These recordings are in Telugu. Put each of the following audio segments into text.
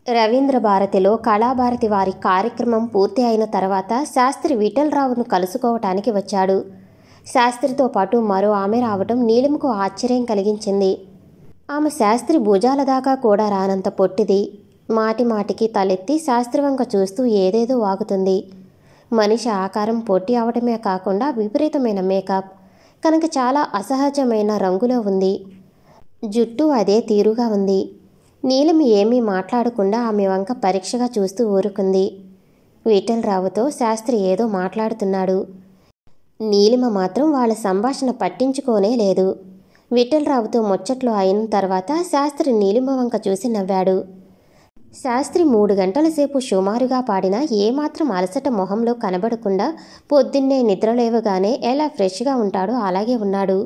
రవీంద్ర భారతిలో కళాభారతి వారి కార్యక్రమం పూర్తి అయిన తర్వాత శాస్త్రి విఠలరావును కలుసుకోవటానికి వచ్చాడు. శాస్త్రితో పాటు మరో ఆమె రావటం నీలిమకు ఆశ్చర్యం కలిగించింది. ఆమె శాస్త్రి భుజాల దాకా కూడా రానంత పొట్టిది. మాటి మాటికి తలెత్తి శాస్త్రి వంక చూస్తూ ఏదేదో వాగుతుంది. మనిషి ఆకారం పొట్టి అవటమే కాకుండా విపరీతమైన మేకప్ కనుక చాలా అసహజమైన రంగులో ఉంది. జుట్టు అదే తీరుగా ఉంది. నీలిమ ఏమీ మాట్లాడకుండా ఆమె వంక పరీక్షగా చూస్తూ ఊరుకుంది. విఠలరావుతో శాస్త్రి ఏదో మాట్లాడుతున్నాడు. నీలిమ మాత్రం వాళ్ళ సంభాషణ పట్టించుకోనే లేదు. విఠలరావుతో ముచ్చట్లు అయిన తర్వాత శాస్త్రి నీలిమ వంక చూసి నవ్వాడు. శాస్త్రి 3 గంటల సేపు సుమారుగా పాడినా ఏమాత్రం అలసట మొహంలో కనబడకుండా పొద్దున్నే నిద్రలేవగానే ఎలా ఫ్రెష్గా ఉంటాడో అలాగే ఉన్నాడు.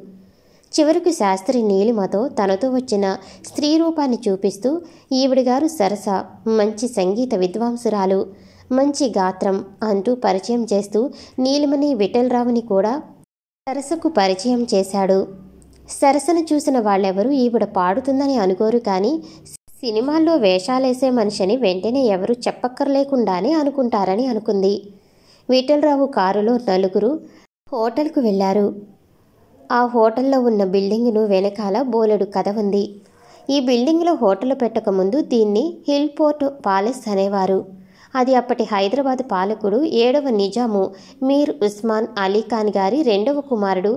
చివరకు శాస్త్రి నీలిమతో తనతో వచ్చిన స్త్రీ రూపాన్ని చూపిస్తూ, ఈవిడిగారు సరస, మంచి సంగీత విద్వాంసురాలు, మంచి గాత్రం అంటూ పరిచయం చేస్తూ నీలిమని విఠలరావుని కూడా సరసకు పరిచయం చేశాడు. సరసను చూసిన వాళ్ళెవరూ ఈవిడ పాడుతుందని అనుకోరు, కానీ సినిమాల్లో వేషాలేసే మనిషిని వెంటనే ఎవరూ చెప్పక్కర్లేకుండానే అనుకుంటారని అనుకుంది. విఠలరావు కారులో 4 హోటల్కు వెళ్లారు. ఆ హోటల్లో ఉన్న బిల్డింగును వెనకాల బోలెడు కథ ఉంది. ఈ బిల్డింగులో హోటల్ పెట్టకముందు దీన్ని హిల్ పోర్ట్ ప్యాలెస్ అనేవారు. అది అప్పటి హైదరాబాద్ పాలకుడు 7వ నిజాము మీర్ ఉస్మాన్ అలీ ఖాన్ గారి 2వ కుమారుడు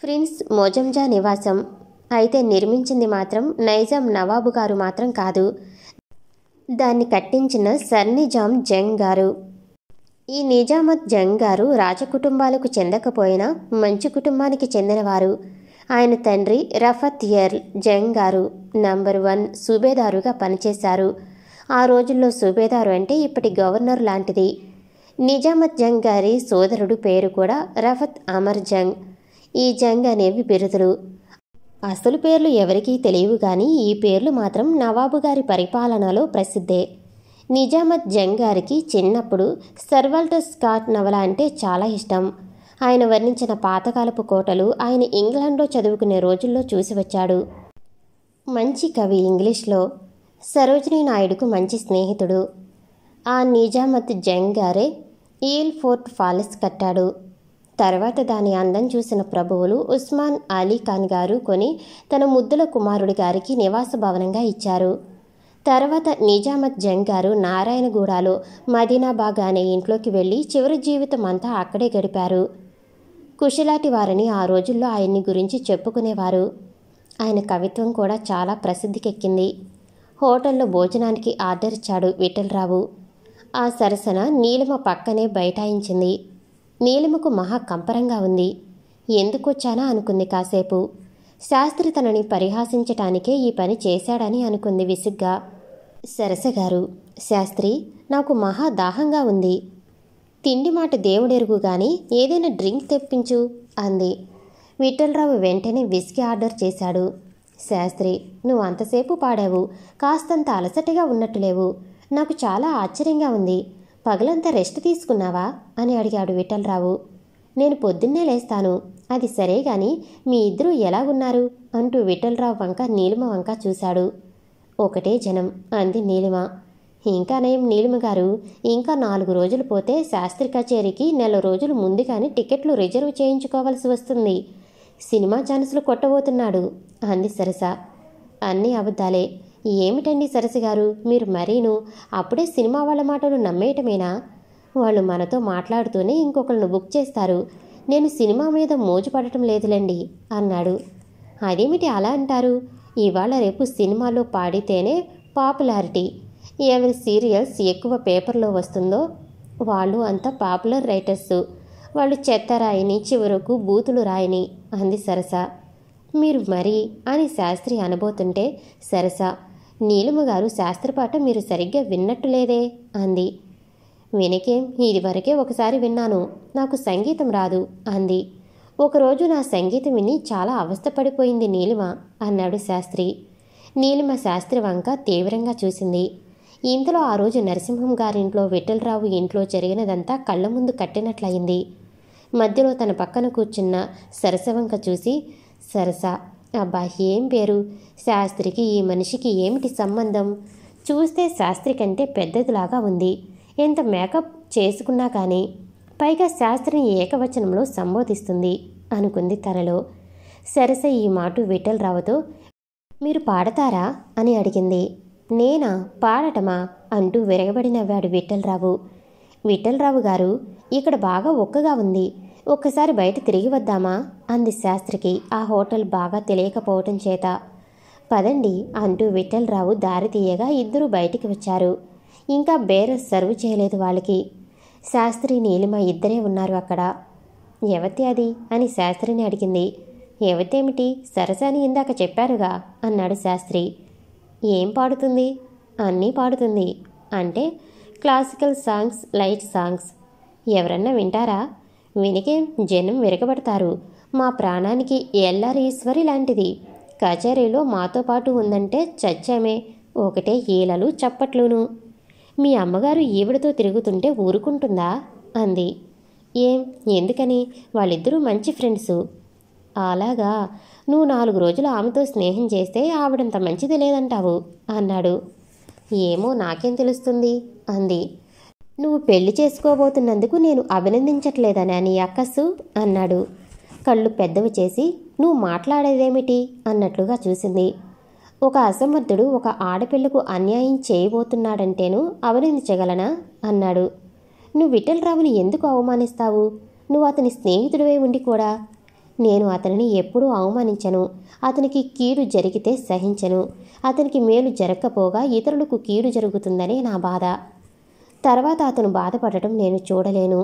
ప్రిన్స్ మొజంజా నివాసం. అయితే నిర్మించింది మాత్రం నైజాం నవాబు గారు మాత్రం కాదు, దాన్ని కట్టించిన సర్ నిజాం జంగ్ గారు. ఈ నిజామత్ జంగ్ గారు రాజకుటుంబాలకు చెందకపోయినా మంచి కుటుంబానికి చెందినవారు. ఆయన తండ్రి రఫత్ ఎర్ల్ జంగ్ గారు నంబర్ 1 సూబేదారుగా పనిచేశారు. ఆ రోజుల్లో సూబేదారు అంటే ఇప్పటి గవర్నర్ లాంటిది. నిజామత్ జంగ్ గారి సోదరుడు పేరు కూడా రఫత్ అమర్ జంగ్. ఈ జంగ్ అనేవి బిరుదులు. అసలు పేర్లు ఎవరికీ తెలియవు, కానీ ఈ పేర్లు మాత్రం నవాబు గారి పరిపాలనలో ప్రసిద్ధే. నిజామత్ జంగ్ గారికి చిన్నప్పుడు సర్ వాల్టర్ స్కాట్ నవల అంటే చాలా ఇష్టం. ఆయన వర్ణించిన పాతకాలపు కోటలు ఆయన ఇంగ్లాండ్లో చదువుకునే రోజుల్లో చూసి వచ్చాడు. మంచి కవి ఇంగ్లీష్లో. సరోజినీ నాయుడుకు మంచి స్నేహితుడు. ఆ నిజామత్ జంగ్ గారే ఈల్ ఫోర్ట్ ప్యాలెస్ కట్టాడు. తర్వాత దాని అందం చూసిన ప్రభువులు ఉస్మాన్ అలీ ఖాన్ గారు కొని తన ముద్దుల కుమారుడి గారికి నివాస భవనంగా ఇచ్చారు. తర్వాత నిజామత్ జంగ్ గారు నారాయణగూడలో మదీనాబాగ్ అనే ఇంట్లోకి వెళ్ళి చివరి జీవితం అంతా అక్కడే గడిపారు. కుశలాటి వారని ఆ రోజుల్లో ఆయన్ని గురించి చెప్పుకునేవారు. ఆయన కవిత్వం కూడా చాలా ప్రసిద్ధికెక్కింది. హోటల్లో భోజనానికి ఆర్డర్ ఇచ్చాడు విఠలరావు. ఆ సరసన నీలిమ పక్కనే బైఠాయించింది. నీలిమకు మహా కంపరంగా ఉంది. ఎందుకొచ్చానా అనుకుంది కాసేపు. శాస్త్రి తనని పరిహాసించటానికే ఈ పని చేశాడని అనుకుంది విసుగ్గా. సరసగారు, శాస్త్రి, నాకు మహా దాహంగా ఉంది. తిండి మాట దేవుడెరుగు గాని ఏదైనా డ్రింక్ తెప్పించు అంది. విఠలరావు వెంటనే విస్కీ ఆర్డర్ చేశాడు. శాస్త్రి, నువ్వు అంతసేపు పాడావు, కాస్తంత అలసటగా ఉన్నట్టులేవు. నాకు చాలా ఆశ్చర్యంగా ఉంది. పగలంతా రెస్ట్ తీసుకున్నావా అని అడిగాడు విఠలరావు. నేను పొద్దున్నే లేస్తాను. అది సరే గాని మీ ఇద్దరూ ఎలాగున్నారు అంటూ విఠలరావు వంక నీలిమ వంక చూశాడు. ఒకటే జనం అంది నీలిమ. ఇంకా నయం నీలిమ గారు, ఇంకా 4 రోజులు పోతే శాస్త్రి కచేరీకి 1 నెల రోజులు ముందుగానే టికెట్లు రిజర్వ్ చేయించుకోవాల్సి వస్తుంది. సినిమా ఛాన్సులు కొట్టబోతున్నాడు అంది సరస. అన్నీ అబద్ధాలే. ఏమిటండి సరస గారు, మీరు మరీను అప్పుడే సినిమా వాళ్ళ మాటలు నమ్మేయటమేనా? వాళ్ళు మనతో మాట్లాడుతూనే ఇంకొకళ్ళను బుక్ చేస్తారు. నేను సినిమా మీద మోజు పడటం లేదులేండి అన్నాడు. అదేమిటి అలా అంటారు? ఇవాళ రేపు సినిమాలో పాడితేనే పాపులారిటీ. ఎవరి సీరియల్స్ ఎక్కువ పేపర్లో వస్తుందో వాళ్ళు అంత పాపులర్ రైటర్సు. వాళ్ళు చెత్త రాయని, చివరకు బూతులు రాయని అంది సరస. మీరు మరీ అని శాస్త్రి అనబోతుంటే సరస, నీలిమ గారు శాస్త్రి పాట మీరు సరిగ్గా విన్నట్టు లేదే అంది. వినకేం, ఇదివరకే ఒకసారి విన్నాను. నాకు సంగీతం రాదు అంది. ఒకరోజు నా సంగీతం విని చాలా అవస్థపడిపోయింది నీలిమ అన్నాడు శాస్త్రి. నీలిమ శాస్త్రి వంక తీవ్రంగా చూసింది. ఇంతలో ఆ రోజు నరసింహం గారింట్లో విఠలరావు ఇంట్లో జరిగినదంతా కళ్ళ ముందు కట్టినట్లయింది. మధ్యలో తన పక్కన కూర్చున్న సరస వంక చూసి, సరస, అబ్బా ఏం పేరు! శాస్త్రికి ఈ మనిషికి ఏమిటి సంబంధం? చూస్తే శాస్త్రి కంటే పెద్దదిలాగా ఉంది. ఎంత మేకప్ చేసుకున్నా కానీ పైగా శాస్త్రిని ఏకవచనంలో సంబోధిస్తుంది అనుకుంది తనలో. సరస ఈ మాట విఠలరావుతో మీరు పాడతారా అని అడిగింది. నేనా పాడటమా అంటూ విరగబడి నవ్వాడు విఠలరావు. విఠలరావు గారు, ఇక్కడ బాగా ఒక్కగా ఉంది, ఒక్కసారి బయట తిరిగి వద్దామా అంది శాస్త్రికి ఆ హోటల్ బాగా తెలియకపోవటం చేత. పదండి అంటూ విఠలరావు దారి తీయగా ఇద్దరూ బయటికి వచ్చారు. ఇంకా బేరర్ సర్వ్ చేయలేదు వాళ్ళకి. శాస్త్రి నీలిమ ఇద్దరే ఉన్నారు అక్కడ. ఎవతి అది అని శాస్త్రిని అడిగింది. ఎవతేమిటి, సరసాని ఇందాక చెప్పారుగా అన్నాడు శాస్త్రి. ఏం పాడుతుంది? అన్నీ పాడుతుంది. అంటే క్లాసికల్ సాంగ్స్, లైట్ సాంగ్స్. ఎవరన్నా వింటారా? వినికేం జనం విరగబడతారు. మా ప్రాణానికి ఎల్లారీశ్వరి లాంటిది. కచేరీలో మాతో పాటు ఉందంటే చచ్చామే. ఒకటే ఈలలు చప్పట్లును. మీ అమ్మగారు ఈవిడతో తిరుగుతుంటే ఊరుకుంటుందా అంది. ఏం, ఎందుకని? వాళ్ళిద్దరూ మంచి ఫ్రెండ్సు. అలాగా, నువ్వు 4 రోజులు ఆమెతో స్నేహం చేస్తే ఆవిడంత మంచిది లేదంటావు అన్నాడు. ఏమో నాకేం తెలుస్తుంది అంది. నువ్వు పెళ్లి చేసుకోబోతున్నందుకు నేను అభినందించట్లేదనా నీ అక్కస్సు అన్నాడు. కళ్ళు పెద్దవి చేసి నువ్వు మాట్లాడేదేమిటి అన్నట్లుగా చూసింది. ఒక అసమర్థుడు ఒక ఆడపిల్లకు అన్యాయం చేయబోతున్నాడంటేను అభినందించగలనా అన్నాడు. నువ్వు విఠలరావుని ఎందుకు అవమానిస్తావు? నువ్వు అతని స్నేహితుడివే ఉండి కూడా. నేను అతనిని ఎప్పుడూ అవమానించను. అతనికి కీడు జరిగితే సహించను. అతనికి మేలు జరగకపోగా ఇతరులకు కీడు జరుగుతుందనే నా బాధ. తర్వాత అతను బాధపడటం నేను చూడలేను.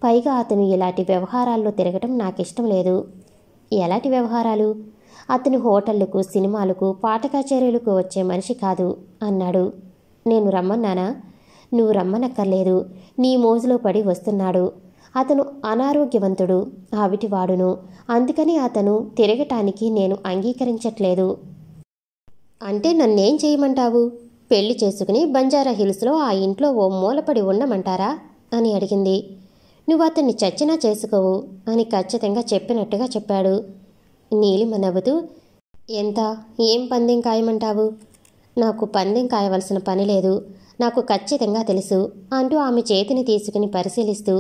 పైగా అతను ఇలాంటి వ్యవహారాల్లో తిరగటం నాకిష్టం లేదు. ఎలాంటి వ్యవహారాలు? అతని హోటళ్లకు, సినిమాలకు, పాట కచేరీలకు వచ్చే మనిషి కాదు అన్నాడు. నేను రమ్మన్నానా? నువ్వు రమ్మనక్కర్లేదు. నీ మోజులో పడి వస్తున్నాడు. అతను అనారోగ్యవంతుడు, ఆవిటివాడును. అందుకని అతను తిరగటానికి నేను అంగీకరించట్లేదు. అంటే నన్నేం చేయమంటావు? పెళ్లి చేసుకుని బంజారా హిల్స్లో ఆ ఇంట్లో ఓ మూలపడి ఉండమంటారా అని అడిగింది. నువ్వు అతన్ని చచ్చినా చేసుకోవు అని ఖచ్చితంగా చెప్పినట్టుగా చెప్పాడు. నీలిమ నవ్వుతూ, ఎంత, ఏం పందెం కాయమంటావు? నాకు పందెం కాయవలసిన పని లేదు, నాకు ఖచ్చితంగా తెలుసు అంటూ ఆమె చేతిని తీసుకుని పరిశీలిస్తూ,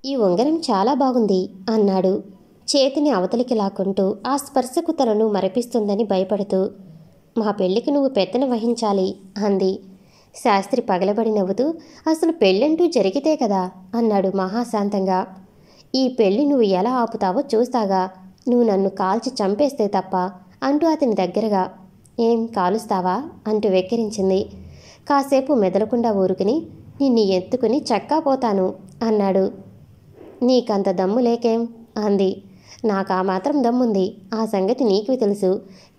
ఈ ఉంగరం చాలా బాగుంది అన్నాడు. చేతిని అవతలికి లాక్కుంటూ ఆ స్పర్శకు తనను మరపిస్తుందని భయపడుతూ. మా పెళ్లికి నువ్వు పెత్తన వహించాలి అంది. శాస్త్రి పగలబడి నవ్వుతూ, అసలు పెళ్ళంటూ జరిగితే కదా అన్నాడు మహాశాంతంగా. ఈ పెళ్లి నువ్వు ఎలా ఆపుతావో చూస్తాగా, నువ్వు నన్ను కాల్చి చంపేస్తే తప్ప అంటూ అతని దగ్గరగా. ఏం కాలుస్తావా అంటూ వెక్కిరించింది. కాసేపు మెదలకుండా ఊరుకుని, నిన్ను ఎత్తుకుని చక్కా పోతాను అన్నాడు. నీకంత దమ్ము లేకేం అంది. నాకు ఆ మాత్రం దమ్ముంది, ఆ సంగతి నీకు తెలుసు.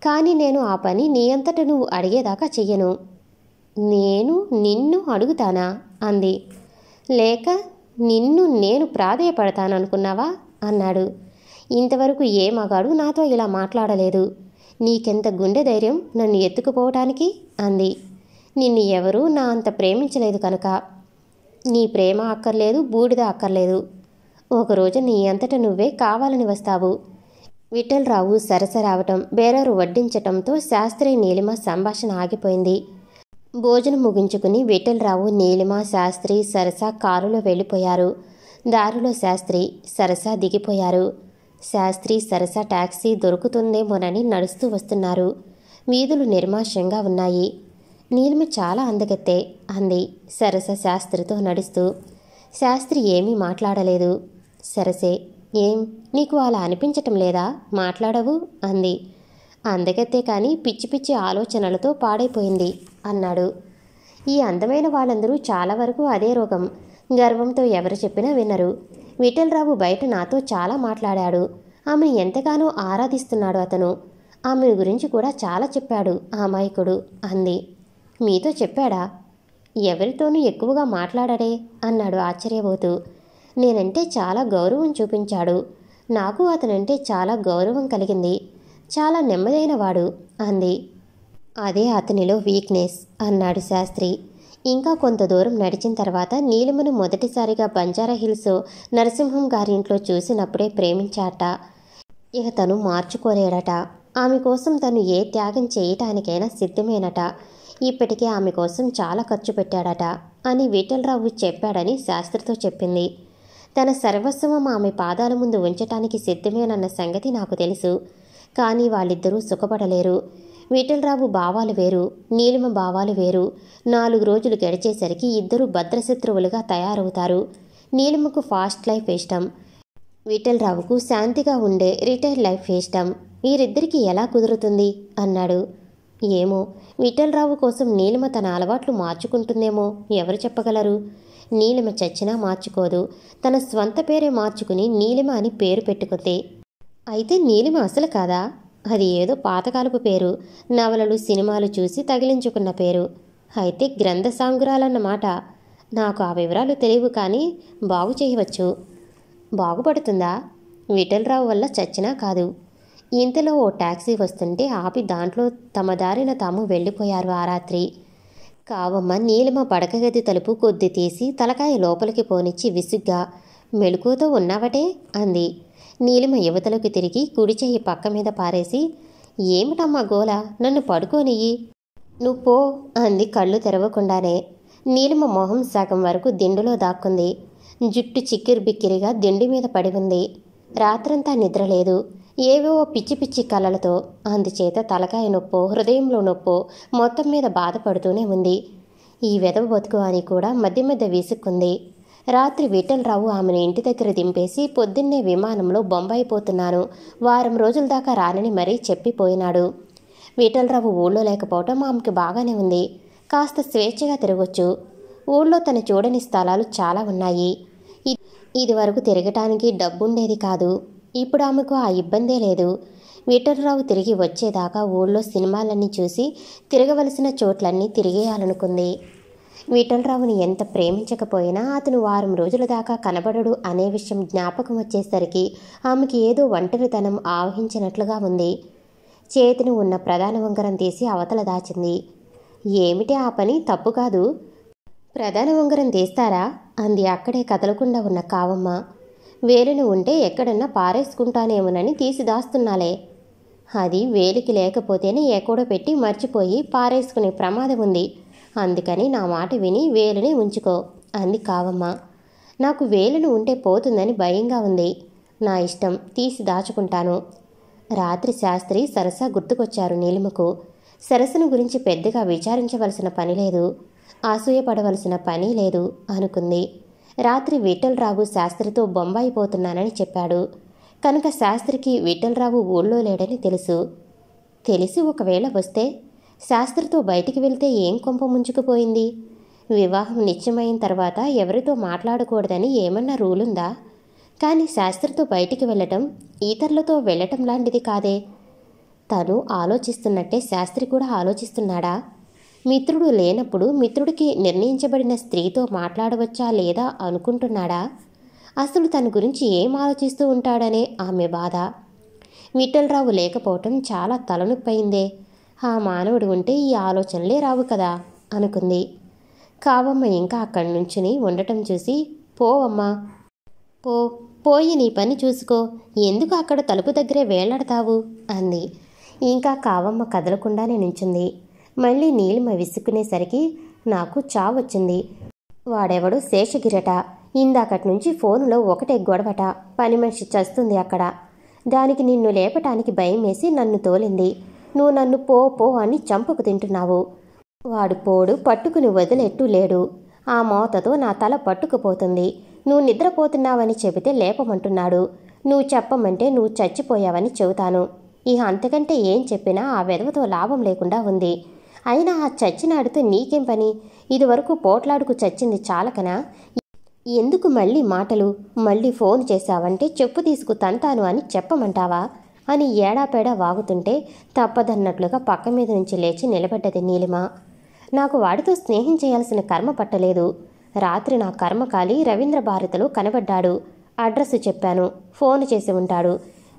కానీ నేను ఆ పని నీ అంతట నువ్వు అడిగేదాకా చెయ్యను. నేను నిన్ను అడుగుతానా అంది. లేక నిన్ను నేను ప్రాధేయపడతాననుకున్నావా అన్నాడు. ఇంతవరకు ఏ మగాడు నాతో ఇలా మాట్లాడలేదు. నీకెంత గుండె ధైర్యం నన్ను ఎత్తుకుపోవటానికి అంది. నిన్ను ఎవరూ నా అంత ప్రేమించలేదు కనుక. నీ ప్రేమ అక్కర్లేదు, బూడిద అక్కర్లేదు. ఒకరోజు నీ అంతట నువ్వే కావాలని వస్తావు. విఠలరావు సరస రావటం, బేరరు వడ్డించటంతో శాస్త్రి నీలిమ సంభాషణ ఆగిపోయింది. భోజనం ముగించుకుని విఠలరావు, నీలిమ, శాస్త్రి, సరస కారులో వెళ్ళిపోయారు. దారిలో శాస్త్రి, సరస దిగిపోయారు. శాస్త్రి, సరస టాక్సీ దొరుకుతుందేమోనని నడుస్తూ వస్తున్నారు. వీధులు నిర్మానుష్యంగా ఉన్నాయి. నీలిమ చాలా అందగత్తే అంది సరస శాస్త్రితో నడుస్తూ. శాస్త్రి ఏమీ మాట్లాడలేదు. సరసే, ఏం నీకు అలా అనిపించటం లేదా, మాట్లాడవు అంది. అందగత్తే కానీ పిచ్చి పిచ్చి ఆలోచనలతో పాడైపోయింది అన్నాడు. ఈ అందమైన వాళ్ళందరూ చాలా వరకు అదే రోగం. గర్వంతో ఎవరు చెప్పినా వినరు. విఠలరావు బయట నాతో చాలా మాట్లాడాడు. ఆమెను ఎంతగానో ఆరాధిస్తున్నాడు అతను. ఆమె గురించి కూడా చాలా చెప్పాడు ఆ అమాయకుడు అంది. మీతో చెప్పాడా? ఎవరితోనూ ఎక్కువగా మాట్లాడాడే అన్నాడు ఆశ్చర్యపోతూ. నేనంటే చాలా గౌరవం చూపించాడు. నాకు అతనంటే చాలా గౌరవం కలిగింది. చాలా నెమ్మదైనవాడు అంది. అదే అతనిలో వీక్నెస్ అన్నాడు శాస్త్రి. ఇంకా కొంత దూరం నడిచిన తర్వాత నీలిమను మొదటిసారిగా బంజారా హిల్స్ నరసింహం గారింట్లో చూసినప్పుడే ప్రేమించాట. ఇక తను మార్చుకోలేడట. ఆమె కోసం తను ఏ త్యాగం చేయటానికైనా సిద్ధమేనట. ఇప్పటికే ఆమె కోసం చాలా ఖర్చు పెట్టాడట అని విఠలరావు చెప్పాడని శాస్త్రితో చెప్పింది. తన సర్వస్వం ఆమె పాదాల ముందు ఉంచటానికి సిద్ధమేనన్న సంగతి నాకు తెలుసు. కానీ వాళ్ళిద్దరూ సుఖపడలేరు. విఠలరావు భావాలు వేరు, నీలిమ భావాలు వేరు. 4 రోజులు గడిచేసరికి ఇద్దరూ భద్రశత్రువులుగా తయారవుతారు. నీలిమకు ఫాస్ట్ లైఫ్ ఇష్టం, విఠలరావుకు శాంతిగా ఉండే రిటైర్డ్ లైఫ్ ఇష్టం. వీరిద్దరికీ ఎలా కుదురుతుంది అన్నాడు. ఏమో, విఠలరావు కోసం నీలిమ తన అలవాట్లు మార్చుకుంటుందేమో, ఎవరు చెప్పగలరు? నీలిమ చచ్చినా మార్చుకోదు. తన స్వంత పేరే మార్చుకుని నీలిమ అని పేరు పెట్టుకుంది. అయితే నీలిమ అసలు కాదా? అది ఏదో పాతకాలపు పేరు, నవలలు సినిమాలు చూసి తగిలించుకున్న పేరు. అయితే గ్రంథసాంగురాలన్నమాట. నాకు ఆ వివరాలు తెలియవు, కానీ బాగు చేయవచ్చు. బాగుపడుతుందా? విఠలరావు వల్ల చచ్చినా కాదు. ఇంతలో ఓ టాక్సీ వస్తుంటే ఆపి దాంట్లో తమ దారిన తాము వెళ్ళిపోయారు ఆ రాత్రి. కావమ్మ నీలిమ పడకగది తలుపు కొద్ది తీసి తలకాయ లోపలికి పోనిచ్చి విసుగ్గా, మెలకువతో ఉన్నావటే అంది. నీలిమ యువతలకు తిరిగి కుడి చెయ్యి పక్క మీద పారేసి, ఏమిటమ్మా గోల, నన్ను పడుకోనియ్యి. నువ్వు పో అంది కళ్ళు తెరవకుండానే. నీలిమ మొహం సగం వరకు దిండులో దాక్కుంది. జుట్టు చిక్కిరి బిక్కిరిగా దిండు మీద పడి ఉంది. రాత్రంతా నిద్రలేదు. ఏవేవో పిచ్చి పిచ్చి కలలతో. అందుచేత తలకాయ నొప్పో హృదయంలో నొప్పో మొత్తం మీద బాధపడుతూనే ఉంది. ఈ వెధవ బతుకు అని కూడా మధ్య మధ్య విసుక్కుంది. రాత్రి విఠలరావు ఆమెను ఇంటి దగ్గర దింపేసి పొద్దున్నే విమానంలో బొంబాయి పోతున్నాను, వారం రోజుల దాకా రానని మరీ చెప్పిపోయినాడు. విఠలరావు ఊళ్ళో లేకపోవటం ఆమెకి బాగానే ఉంది. కాస్త స్వేచ్ఛగా తిరగొచ్చు. ఊళ్ళో తన చూడని స్థలాలు చాలా ఉన్నాయి. ఇదివరకు తిరగటానికి డబ్బుండేది కాదు. ఇప్పుడు ఆమెకు ఆ ఇబ్బందే లేదు. విఠలరావు తిరిగి వచ్చేదాకా ఊళ్ళో సినిమాలన్నీ చూసి తిరగవలసిన చోట్లన్నీ తిరిగేయాలనుకుంది. విఠలరావుని ఎంత ప్రేమించకపోయినా అతను వారం రోజుల దాకా కనబడడు అనే విషయం జ్ఞాపకం వచ్చేసరికి ఆమెకి ఏదో ఒంటరితనం ఆవహించినట్లుగా ఉంది. చేతిని ఉన్న ప్రధాన ఉంగరం తీసి అవతల దాచింది. ఏమిటి ఆ పని? తప్పు కాదు. ప్రధాన ఉంగరం తీస్తారా అంది అక్కడే కదలకుండా ఉన్న కావమ్మ. వేలుని ఉంటే ఎక్కడన్నా పారేసుకుంటానేమోనని తీసి దాస్తున్నాలే. అది వేలికి లేకపోతేనే ఎక్కడో పెట్టి మర్చిపోయి పారేసుకునే ప్రమాదం ఉంది. అందుకని నా మాట విని వేలుని ఉంచుకో అంది కావమ్మ. నాకు వేలుని ఉంటే పోతుందని భయంగా ఉంది. నా ఇష్టం, తీసి దాచుకుంటాను. రాత్రి శాస్త్రి సరసా గుర్తుకొచ్చారు నీలిమకు. సరస్సును గురించి పెద్దగా విచారించవలసిన పని లేదు, అసూయపడవలసిన పని లేదు అనుకుంది. రాత్రి విఠలరావు శాస్త్రితో బొంబాయి పోతున్నానని చెప్పాడు కనుక శాస్త్రికి విఠలరావు ఊళ్ళో లేడని తెలుసు. తెలిసి ఒకవేళ వస్తే శాస్త్రితో బయటికి వెళ్తే ఏం కొంప ముంచుకుపోయింది? వివాహం నిశ్చయమైన తర్వాత ఎవరితో మాట్లాడకూడదని ఏమన్నా రూలుందా? కానీ శాస్త్రితో బయటికి వెళ్ళటం ఇతరులతో వెళ్ళటం లాంటిది కాదే. తను ఆలోచిస్తున్నట్టే శాస్త్రి కూడా ఆలోచిస్తున్నాడా? మిత్రుడు లేనప్పుడు మిత్రుడికి నిర్ణయించబడిన స్త్రీతో మాట్లాడవచ్చా లేదా అనుకుంటున్నాడా? అసలు తన గురించి ఏం ఆలోచిస్తూ ఉంటాడనే ఆమె బాధ. విఠలరావు లేకపోవటం చాలా తలనొప్పయిందే. ఆ మానవుడు ఉంటే ఈ ఆలోచనలే రావు కదా అనుకుంది. కావమ్మ ఇంకా అక్కడి నుంచుని ఉండటం చూసి, పోవమ్మా, పోయి నీ పని చూసుకో, ఎందుకు అక్కడ తలుపు దగ్గరే వేలాడతావు అంది. ఇంకా కావమ్మ కదలకుండానే నించుంది. మళ్ళీ నీలిమ విసుక్కునేసరికి నాకు చావొచ్చింది. వాడెవడు శేషగిరట. ఇందాకటి నుంచి ఫోనులో ఒకటే గొడవట. పని మనిషి చస్తుంది అక్కడ. దానికి నిన్ను లేపటానికి భయం వేసి నన్ను తోలింది. నువ్వు నన్ను పో అని చంపకు తింటున్నావు. వాడు పోడు పట్టుకుని వదిలేట్టు లేడు. ఆ మోతతో నా తల పట్టుకుపోతుంది. నువ్వు నిద్రపోతున్నావని చెబితే లేపమంటున్నాడు. నువ్వు చెప్పమంటే నువ్వు చచ్చిపోయావని చెబుతాను. ఇక అంతకంటే ఏం చెప్పినా ఆ వెధవతో లాభం లేకుండా ఉంది. అయినా ఆ చచ్చినాడితో నీకేం పని? ఇదివరకు పోట్లాడుకు చచ్చింది చాలకనా? ఎందుకు మళ్ళీ మాటలు? మళ్ళీ ఫోన్ చేశావంటే చెప్పు తీసుకు తంతాను అని చెప్పమంటావా అని ఏడాపేడా వాగుతుంటే తప్పదన్నట్లుగా పక్క మీద నుంచి లేచి నిలబడ్డది నీలిమ. నాకు వాడితో స్నేహం చేయాల్సిన కర్మ పట్టలేదు. రాత్రి నా కర్మ కాలి రవీంద్ర భారతిలో కనబడ్డాడు. అడ్రస్ చెప్పాను, ఫోన్ చేసి ఉంటాడు.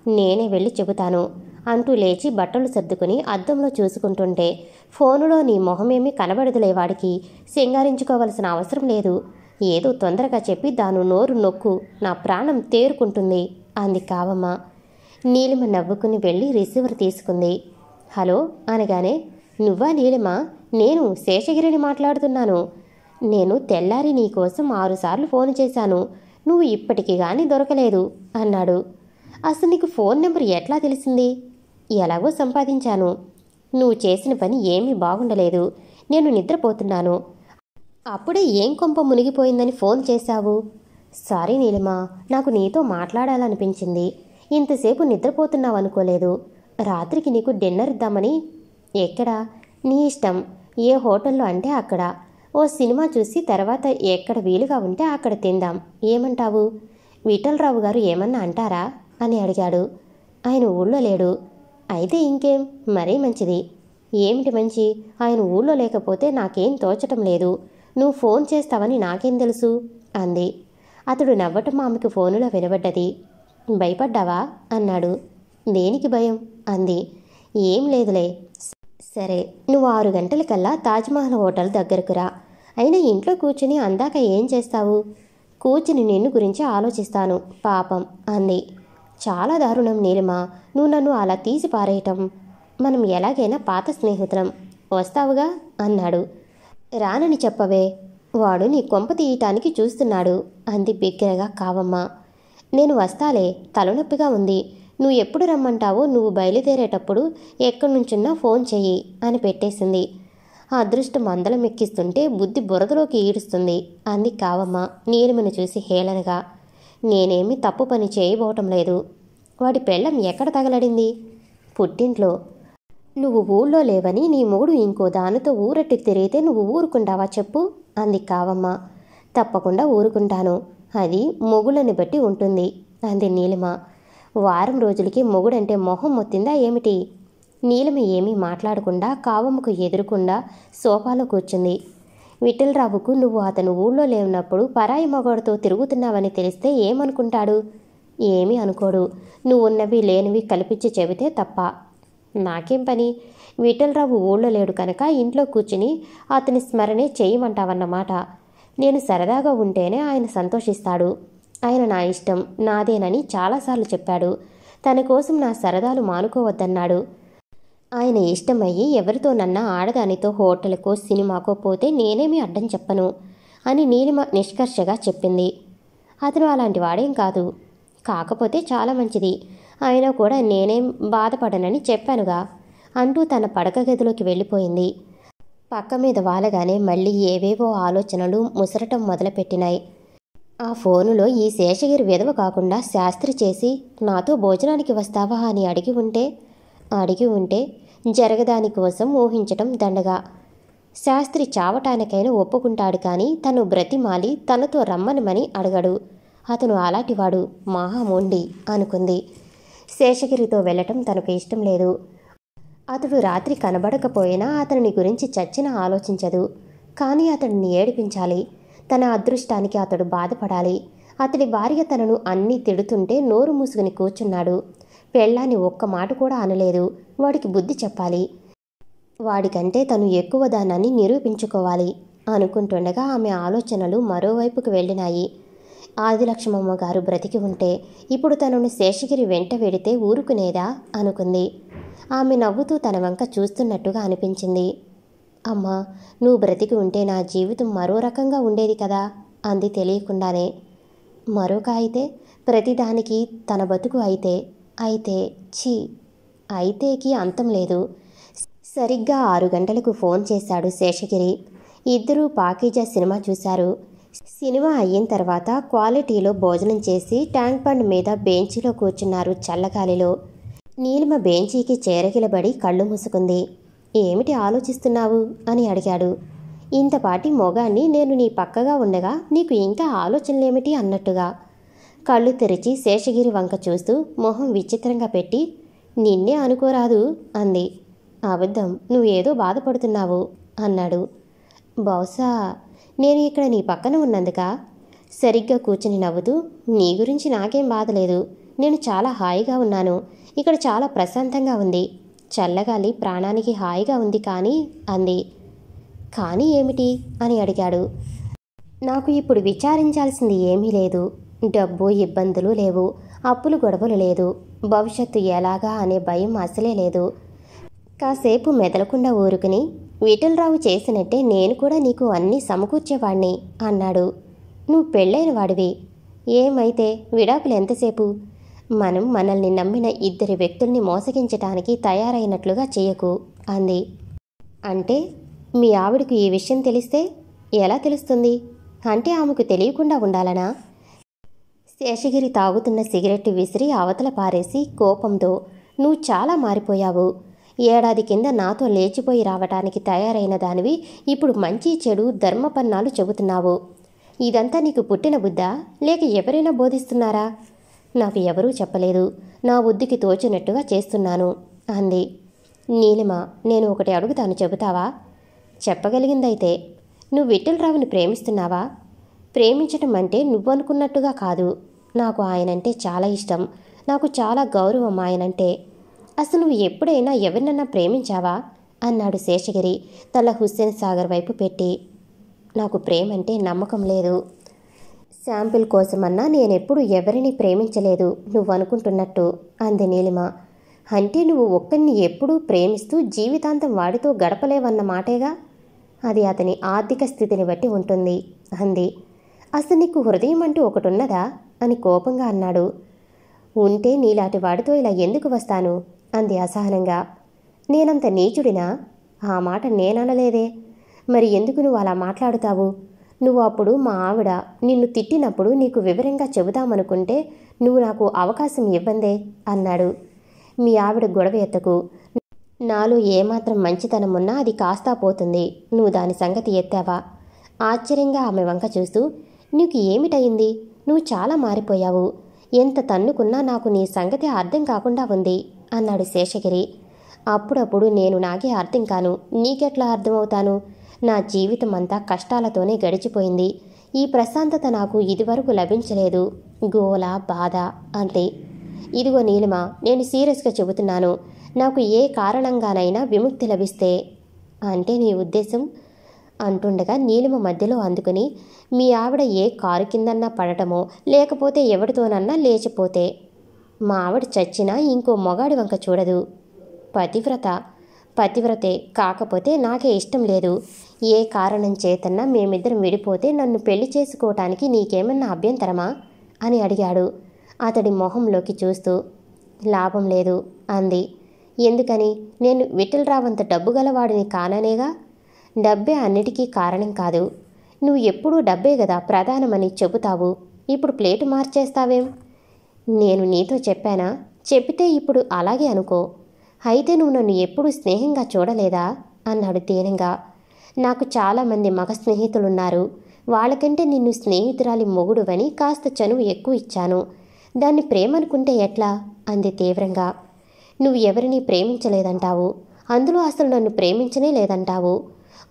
నేనే వెళ్ళి చెబుతాను అంటూ లేచి బట్టలు సర్దుకుని అద్దంలో చూసుకుంటుంటే, ఫోనులో నీ మొహమేమీ కనబడదులే, వాడికి సింగారించుకోవలసిన అవసరం లేదు. ఏదో తొందరగా చెప్పి దాను నోరు నొక్కు, నా ప్రాణం తేరుకుంటుంది అంది కావమ్మ. నీలిమ నవ్వుకుని వెళ్ళి రిసీవర్ తీసుకుంది. హలో అనగానే, నువ్వా నీలిమ? నేను శేషగిరిని మాట్లాడుతున్నాను. నేను తెల్లారి నీకోసం 6 సార్లు ఫోన్ చేశాను. నువ్వు ఇప్పటికి గాని దొరకలేదు అన్నాడు. అసలు నీకు ఫోన్ నెంబర్ ఎట్లా తెలిసింది? ఎలాగో సంపాదించాను. నువ్వు చేసిన పని ఏమీ బాగుండలేదు. నేను నిద్రపోతున్నాను. అప్పుడే ఏం కొంప మునిగిపోయిందని ఫోన్ చేశావు? సారీ నీలిమా, నాకు నీతో మాట్లాడాలనిపించింది. ఇంతసేపు నిద్రపోతున్నావు అనుకోలేదు. రాత్రికి నీకు డిన్నర్ ఇద్దామని. ఎక్కడా? నీ ఇష్టం. ఏ హోటల్లో అంటే అక్కడ. ఓ సినిమా చూసి తర్వాత ఎక్కడ వీలుగా ఉంటే అక్కడ తిందాం. ఏమంటావు? విఠలరావు గారు ఏమన్నా అంటారా అని అడిగాడు. ఆయన ఊళ్ళో లేడు. అయితే ఇంకేం, మరీ మంచిది. ఏమిటి మంచి? ఆయన ఊళ్ళో లేకపోతే నాకేం తోచటం లేదు. నువ్వు ఫోన్ చేస్తావని నాకేం తెలుసు అంది. అతడు నవ్వటం ఆమెకు ఫోనులో వినబడ్డది. భయపడ్డావా అన్నాడు. దేనికి భయం అంది. ఏం లేదులే. సరే, నువ్వు 6 గంటలకల్లా తాజ్మహల్ హోటల్ దగ్గరకు రా. అయినా ఇంట్లో కూర్చుని అందాక ఏం చేస్తావు? కూర్చుని నిన్ను గురించి ఆలోచిస్తాను పాపం అంది. చాలా దారుణం నీలిమా, నువ్వు నన్ను అలా తీసి పారేయటం. మనం ఎలాగైనా పాత స్నేహితులం. వస్తావుగా అన్నాడు. రానని చెప్పవే, వాడు నీ కొంప తీయటానికి చూస్తున్నాడు అంది బిగ్గరగా కావమ్మ. నేను వస్తాలే, తలనొప్పిగా ఉంది. నువ్వు ఎప్పుడు రమ్మంటావో నువ్వు బయలుదేరేటప్పుడు ఎక్కడి నుంచున్నా ఫోన్ చెయ్యి అని పెట్టేసింది. ఆ అదృష్టం మందలం ఎక్కిస్తుంటే బుద్ధి బురదలోకి ఈడుస్తుంది అంది కావమ్మ నీలిమను చూసి హేళనగా. నేనేమీ తప్పు పని చేయబోవటం లేదు. వాడి పెళ్ళం ఎక్కడ తగలడింది? పుట్టింట్లో. నువ్వు ఊళ్ళో లేవని నీ మొగుడు ఇంకో దానితో ఊరట్టి తిరిగితే నువ్వు ఊరుకుంటావా చెప్పు అంది కావమ్మ. తప్పకుండా ఊరుకుంటాను. అది మొగుళ్ళని బట్టి ఉంటుంది అంది నీలిమ. వారం రోజులకి మొగుడంటే మొహం మొత్తిందా ఏమిటి? నీలిమ ఏమీ మాట్లాడకుండా కావమ్మకు ఎదురుకుండా సోఫాలో కూర్చుంది. విఠలరావుకు నువ్వు అతను ఊళ్ళో లేనప్పుడు పరాయి మగవాడితో తిరుగుతున్నావని తెలిస్తే ఏమనుకుంటాడు? ఏమీ అనుకోడు. నువ్వు ఉన్నవి లేనివి కల్పించి చెబితే తప్ప. నాకేం పని? విఠలరావు ఊళ్ళో లేడు కనుక ఇంట్లో కూర్చుని అతని స్మరణే చేయమంటావన్నమాట. నేను సరదాగా ఉంటేనే ఆయన సంతోషిస్తాడు. ఆయన నా ఇష్టం నాదేనని చాలాసార్లు చెప్పాడు. తన కోసం నా సరదాలు మానుకోవద్దన్నాడు. ఆయన ఇష్టమయ్యి ఎవరితోనన్నా ఆడదానితో హోటల్కో సినిమాకో పోతే నేనేమీ అడ్డం చెప్పను అని నీలిమ నిష్కర్షగా చెప్పింది. అతను అలాంటి వాడేం కాదు. కాకపోతే చాలా మంచిది. అయినా కూడా నేనేం బాధపడనని చెప్పానుగా అంటూ తన పడక గదిలోకి వెళ్ళిపోయింది. పక్క మీద వాలగానే మళ్ళీ ఏవేవో ఆలోచనలు ముసరటం మొదలుపెట్టినాయి. ఆ ఫోనులో ఈ శేషగిరి విధవ కాకుండా శాస్త్రి చేసి నాతో భోజనానికి వస్తావా అని అడిగి ఉంటే జరగదాని కోసం ఊహించటం దండగా. శాస్త్రి చావటానికైనా ఒప్పుకుంటాడు కానీ తను బ్రతిమాలి తనతో రమ్మనమని అడగడు. అతను అలాంటివాడు, మహామోండి అనుకుంది. శేషగిరితో వెళ్ళటం తనకు ఇష్టం లేదు. అతడు రాత్రి కనబడకపోయినా అతని గురించి చచ్చినా ఆలోచించదు. కానీ అతడిని ఏడిపించాలి. తన అదృష్టానికి అతడు బాధపడాలి. అతడి భార్య తనను అన్నీ తిడుతుంటే నోరు మూసుకుని కూర్చున్నాడు. పెళ్ళాన్ని ఒక్క మాట కూడా అనలేదు. వాడికి బుద్ధి చెప్పాలి. వాడికంటే తను ఎక్కువ దానాన్ని నిరూపించుకోవాలి అనుకుంటుండగా ఆమె ఆలోచనలు మరోవైపుకు వెళ్ళినాయి. ఆదిలక్ష్మమ్మ గారు బ్రతికి ఉంటే ఇప్పుడు తనను శేషగిరి వెంట వెడితే ఊరుకునేదా అనుకుంది. ఆమె నవ్వుతూ తన వంక చూస్తున్నట్టుగా అనిపించింది. అమ్మా, నువ్వు బ్రతికి ఉంటే నా జీవితం మరో రకంగా ఉండేది కదా అంది తెలియకుండానే. మరొక అయితే? ప్రతిదానికి తన బతుకు అయితే ఛీ, అయితేకి అంతం లేదు. సరిగ్గా 6 గంటలకు ఫోన్ చేశాడు శేషగిరి. ఇద్దరూ పాకీజా సినిమా చూశారు. సినిమా అయిన తర్వాత క్వాలిటీలో భోజనం చేసి ట్యాంక్ బండ్ మీద బెంచీలో కూర్చున్నారు చల్లగాలిలో. నీలిమ బెంచీకి చేరగిలబడి కళ్ళు మూసుకుంది. ఏమిటి ఆలోచిస్తున్నావు అని అడిగాడు. ఇంతపాటి మొగాన్ని నేను నీ పక్కగా ఉండగా నీకు ఇంకా ఆలోచనలేమిటి అన్నట్టుగా. కళ్ళు తెరిచి శేషగిరి వంక చూస్తూ మొహం విచిత్రంగా పెట్టి నిన్నే అనుకోరాదు అంది. అబద్ధం, నువ్వేదో బాధపడుతున్నావు అన్నాడు. బహుశా నేను ఇక్కడ నీ పక్కన ఉన్నందుక. సరిగ్గా కూర్చుని నవ్వుతూ నీ గురించి నాకేం బాధలేదు. నేను చాలా హాయిగా ఉన్నాను. ఇక్కడ చాలా ప్రశాంతంగా ఉంది. చల్లగాలి ప్రాణానికి హాయిగా ఉంది కానీ అంది. కానీ ఏమిటి అని అడిగాడు. నాకు ఇప్పుడు విచారించాల్సింది ఏమీ లేదు. డబ్బు ఇబ్బందులు లేవు. అప్పులు గొడవలు లేదు. భవిష్యత్తు ఎలాగా అనే భయం అసలే లేదు. కాసేపు మెదలకుండా ఊరుకుని, విఠలరావు చేసినట్టే నేను కూడా నీకు అన్నీ సమకూర్చేవాణ్ణి అన్నాడు. నువ్వు పెళ్ళైన వాడివి. ఏమైతే విడాకులు ఎంతసేపు? మనం మనల్ని నమ్మిన ఇద్దరి వ్యక్తుల్ని మోసగించటానికి తయారైనట్లుగా చేయకు అంది. అంటే మీ ఆవిడకు ఈ విషయం తెలిస్తే? ఎలా తెలుస్తుంది? అంటే ఆమెకు తెలియకుండా ఉండాలనా? శేషగిరి తాగుతున్న సిగరెట్టు విసిరి అవతల పారేసి కోపంతో, నువ్వు చాలా మారిపోయావు. ఏడాది కింద నాతో లేచిపోయి రావటానికి తయారైన దానివి ఇప్పుడు మంచి చెడు ధర్మపన్నాలు చెబుతున్నావు. ఇదంతా నీకు పుట్టిన బుద్ధా, లేక ఎవరైనా బోధిస్తున్నారా? నాకు ఎవరూ చెప్పలేదు. నా బుద్ధికి తోచినట్టుగా చేస్తున్నాను అంది. నీలిమ, నేను ఒకటి అడుగుతాను, చెబుతావా? చెప్పగలిగిందైతే. నువ్వు విఠలరావుని ప్రేమిస్తున్నావా? ప్రేమించటం అంటే నువ్వనుకున్నట్టుగా కాదు. నాకు ఆయనంటే చాలా ఇష్టం. నాకు చాలా గౌరవం ఆయనంటే. అసలు నువ్వు ఎప్పుడైనా ఎవరినన్నా ప్రేమించావా అన్నాడు శేషగిరి తల హుస్సేన్ సాగర్ వైపు పెట్టి. నాకు ప్రేమంటే నమ్మకం లేదు. శాంపిల్ కోసమన్నా నేనెప్పుడు ఎవరిని ప్రేమించలేదు నువ్వనుకుంటున్నట్టు అంది నీలిమ. అంటే నువ్వు ఒక్కరిని ఎప్పుడూ ప్రేమిస్తూ జీవితాంతం వాడితో గడపలేవన్న మాటేగా. అది అతని ఆర్థిక స్థితిని బట్టి ఉంటుంది అంది. అసలు నీకు హృదయం అంటూ ఒకటున్నదా అని కోపంగా అన్నాడు. ఉంటే నీలాంటి వాడితో ఇలా ఎందుకు వస్తాను అంది అసహనంగా. నేనంత నీచుడినా? ఆ మాట నేననలేదే. మరి ఎందుకు నువ్వు అలా మాట్లాడుతావు? నువ్వు అప్పుడు మా ఆవిడ నిన్ను తిట్టినప్పుడు నీకు వివరంగా చెబుదామనుకుంటే నువ్వు నాకు అవకాశం ఇవ్వందే అన్నాడు. మీ ఆవిడ గొడవ ఎత్తకు. నాలో ఏమాత్రం మంచితనం ఉన్నా అది కాస్తా పోతుంది. నువ్వు దాని సంగతి ఎత్తావా? ఆశ్చర్యంగా ఆమె వంక చూస్తూ, నీకు ఏమిటయింది? నువ్వు చాలా మారిపోయావు. ఎంత తన్నుకున్నా నాకు నీ సంగతి అర్థం కాకుండా ఉంది అన్నాడు శేషగిరి. అప్పుడప్పుడు నేను నాకే అర్థం కాను, నీకెట్లా అర్థమవుతాను? నా జీవితం అంతా కష్టాలతోనే గడిచిపోయింది. ఈ ప్రశాంతత నాకు ఇదివరకు లభించలేదు. గోల, బాధ అంతే. ఇదిగో నీలిమ, నేను సీరియస్గా చెబుతున్నాను. నాకు ఏ కారణంగానైనా విముక్తి లభిస్తే. అంటే నీ ఉద్దేశం? అంటుండగా నీలిమ మధ్యలో అందుకుని, మీ ఆవిడ ఏ కారు కిందన్నా పడటమో లేకపోతే ఎవరితోనన్నా లేచిపోతే. మా ఆవిడ చచ్చినా ఇంకో మొగాడి వంక చూడదు. పతివ్రతే కాకపోతే నాకే ఇష్టం లేదు. ఏ కారణం చేతన్నా మేమిద్దరం విడిపోతే నన్ను పెళ్లి చేసుకోవటానికి నీకేమన్నా అభ్యంతరమా అని అడిగాడు అతడి మొహంలోకి చూస్తూ. లాభం లేదు అంది. ఎందుకని? నేను విఠలరావంత డబ్బు గలవాడిని కాననేగా. డబ్బే అన్నిటికీ కారణం కాదు. నువ్వు ఎప్పుడూ డబ్బే కదా ప్రధానమని చెబుతావు. ఇప్పుడు ప్లేటు మార్చేస్తావేం? నేను నీతో చెప్పానా? చెబితే ఇప్పుడు అలాగే అనుకో. అయితే నువ్వు నన్ను ఎప్పుడూ స్నేహంగా చూడలేదా అన్నాడు దీనంగా. నాకు చాలామంది మగ స్నేహితులున్నారు. వాళ్ళకంటే నిన్ను స్నేహితురాలి మొగుడువని కాస్త చనువు ఎక్కువ ఇచ్చాను. దాన్ని ప్రేమనుకుంటే ఎట్లా అంది తీవ్రంగా. నువ్వు ఎవరిని ప్రేమించలేదంటావు. అందులో అసలు నన్ను ప్రేమించనే లేదంటావు.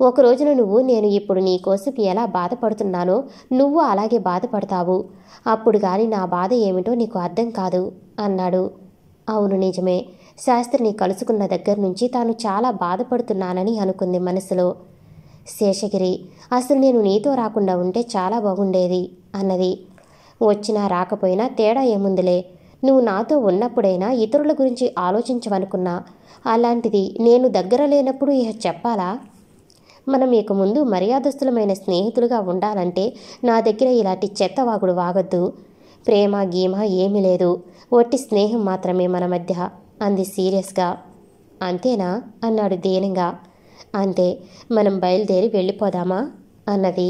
ఒక రోజున నువ్వు నేను ఇప్పుడు నీ కోసం ఎలా బాధపడుతున్నానో నువ్వు అలాగే బాధపడతావు. అప్పుడు గాని నా బాధ ఏమిటో నీకు అర్థం కాదు అన్నాడు. అవును, నిజమే. శాస్త్రిని కలుసుకున్న దగ్గర నుంచి తాను చాలా బాధపడుతున్నానని అనుకుంది మనసులో. శేషగిరి, అసలు నేను నీతో రాకుండా ఉంటే చాలా బాగుండేది అన్నది. వచ్చినా రాకపోయినా తేడా ఏముందిలే. నువ్వు నాతో ఉన్నప్పుడైనా ఇతరుల గురించి ఆలోచించవనుకున్నా. అలాంటిది నేను దగ్గర లేనప్పుడు ఇక చెప్పాలా? మనం ఇక ముందు మర్యాదస్తులమైన స్నేహితులుగా ఉండాలంటే నా దగ్గర ఇలాంటి చెత్తవాగుడు వాగొద్దు. ప్రేమ గీమ ఏమీ లేదు. ఒట్టి స్నేహం మాత్రమే మన మధ్య అంది సీరియస్గా. అంతేనా అన్నాడు దీనంగా. అంతే. మనం బయలుదేరి వెళ్ళిపోదామా అన్నది.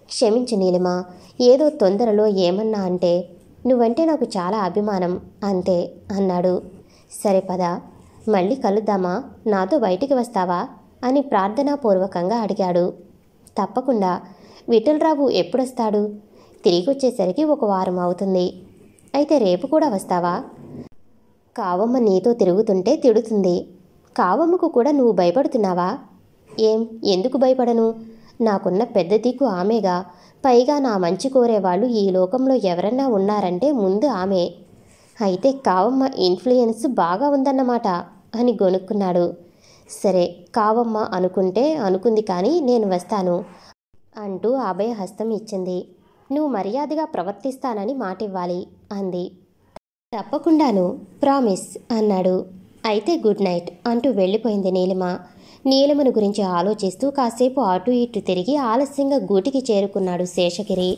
క్షమించు నీలిమ, ఏదో తొందరలో ఏమన్నా అంటే. నువ్వంటే నాకు చాలా అభిమానం అంతే అన్నాడు. సరే పద, మళ్ళీ కలుద్దామా? నాతో బయటికి వస్తావా అని ప్రార్థనాపూర్వకంగా అడిగాడు. తప్పకుండా. విఠలరావు ఎప్పుడొస్తాడు? తిరిగి వచ్చేసరికి 1 వారం అవుతుంది. అయితే రేపు కూడా వస్తావా? కావమ్మ నీతో తిరుగుతుంటే తిడుతుంది. కావమ్మకు కూడా నువ్వు భయపడుతున్నావా? ఏం, ఎందుకు భయపడను? నాకున్న పెద్ద దిక్కు ఆమెగా. పైగా నా మంచి కోరేవాళ్ళు ఈ లోకంలో ఎవరన్నా ఉన్నారంటే ముందు ఆమె. అయితే కావమ్మ ఇన్ఫ్లుయెన్స్ బాగా ఉందన్నమాట అని గొనుక్కున్నాడు. సరే, కావమ్మ అనుకుంటే అనుకుంది, కానీ నేను వస్తాను అంటూ అభయహస్తం ఇచ్చింది. నువ్వు మర్యాదగా ప్రవర్తిస్తానని మాటివ్వాలి అంది. తప్పకుండాను, ప్రామిస్ అన్నాడు. అయితే గుడ్ నైట్ అంటూ వెళ్ళిపోయింది నీలిమ. నీలిమను గురించి ఆలోచిస్తూ కాసేపు అటు ఇటు తిరిగి ఆలస్యంగా గూటికి చేరుకున్నాడు శేషగిరి.